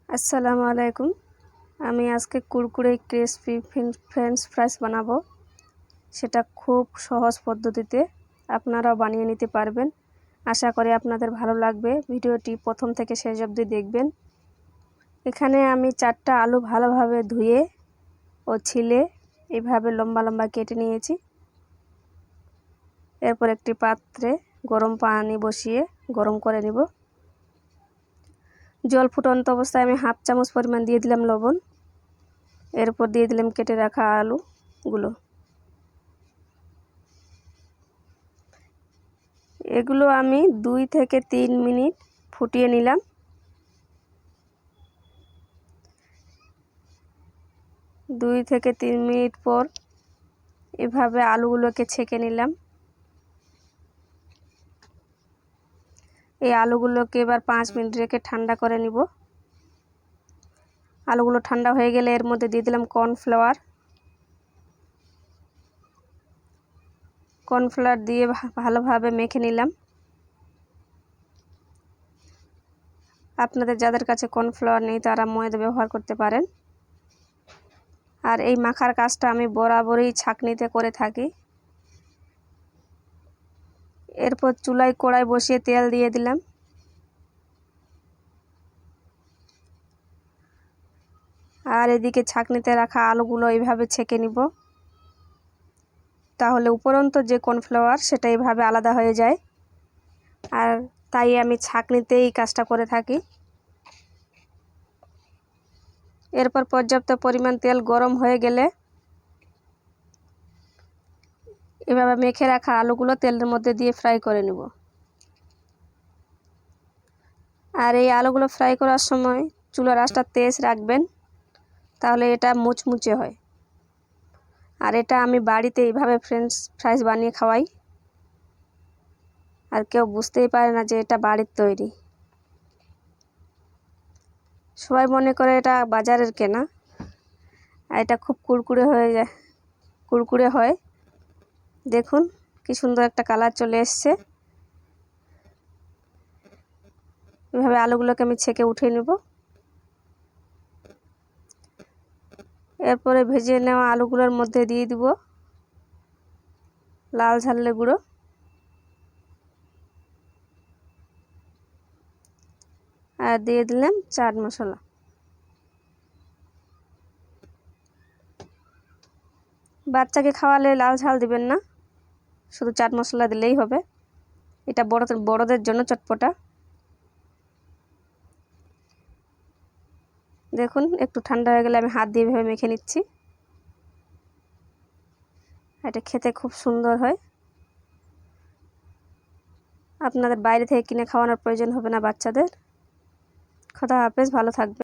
আসসালামু আলাইকুম। আমি আজকে কুরকুরে ক্রিসপি ফ্রেঞ্চ ফ্রাইস বানাবো। সেটা খুব সহজ পদ্ধতিতে আপনারাও বানিয়ে নিতে পারবেন। আশা করি আপনাদের ভালো লাগবে। ভিডিওটি প্রথম থেকে শেষ অবধি দেখবেন। এখানে আমি 4টা আলু ভালোভাবে ধুয়ে ও ছিলে এইভাবে লম্বা লম্বা কেটে নিয়েছি। এরপর একটি পাত্রে গরম পানি বসিয়ে গরম করে নিব। জল ফুটন্ত অবস্থায় আমি 1/2 চামচ পরিমাণ দিয়ে দিলাম লবণ। এরপর দিয়ে দিলাম কেটে রাখা আলুগুলো। এগুলো আমি 2 থেকে 3 মিনিট ফুটিয়ে নিলাম। দুই থেকে 3 মিনিট পর এভাবে আলুগুলোকে ছেঁকে নিলাম। এই আলুগুলোকে এবার 5 মিনিট রেখে ঠান্ডা করে নিব। আলুগুলো ঠান্ডা হয়ে গেলে এর মধ্যে দিয়ে দিলাম কর্নফ্লাওয়ার দিয়ে ভালোভাবে মেখে নিলাম। আপনাদের যাদের কাছে কর্নফ্লাওয়ার নেই তারা ময়দা ব্যবহার করতে পারেন। আর এই মাখার কাজটা আমি বরাবরই ছাঁকনিতে করে থাকি। এরপর চুলায় কড়াই বসিয়ে তেল দিয়ে দিলাম। আর এদিকে ছাঁকনিতে রাখা আলুগুলো এইভাবে ছেঁকে নিব। তাহলে উপরন্ত যে কর্নফ্লাওয়ার সেটা এইভাবে আলাদা হয়ে যায়। আর তাই আমি ছাঁকনিতেই কাজটা করে থাকি। এরপর পর্যাপ্ত পরিমাণ তেল গরম হয়ে গেলে এভাবে মেখে রাখা আলুগুলো তেলের মধ্যে দিয়ে ফ্রাই করে নেব। আর এই আলুগুলো ফ্রাই করার সময় চুলার আঁচটা তেজ রাখবেন, তাহলে এটা মুচমুচে হয়। আর এটা আমি বাড়িতে এইভাবে ফ্রেঞ্চ ফ্রাইস বানিয়ে খাওয়াই। আর কেউ বুঝতেই পারে না যে এটা বাড়ির তৈরি। সবাই মনে করে এটা বাজারের কেনা। আর এটা খুব কুরকুরে হয়। দেখুন কি সুন্দর একটা কালার চলে এসছে। এভাবে আলুগুলোকে আমি ছেঁকে উঠিয়ে নেব। এরপরে ভেজে নেওয়া আলুগুলোর মধ্যে দিয়ে দিব লাল ঝালের গুঁড়ো, আর দিয়ে দিলাম চাট মশলা। বাচ্চাকে খাওয়ালে লাল ঝাল দিবেন না, শুধু চাট মশলা দিলেই হবে। এটা বড়দের জন্য চটপটা। দেখুন একটু ঠান্ডা হয়ে গেলে আমি হাত দিয়ে এভাবে মেখে নিচ্ছি। এটা খেতে খুব সুন্দর হয়। আপনাদের বাইরে থেকে কিনে খাওয়ানোর প্রয়োজন হবে না বাচ্চাদের। খোদা হাফেজ, ভালো থাকবে।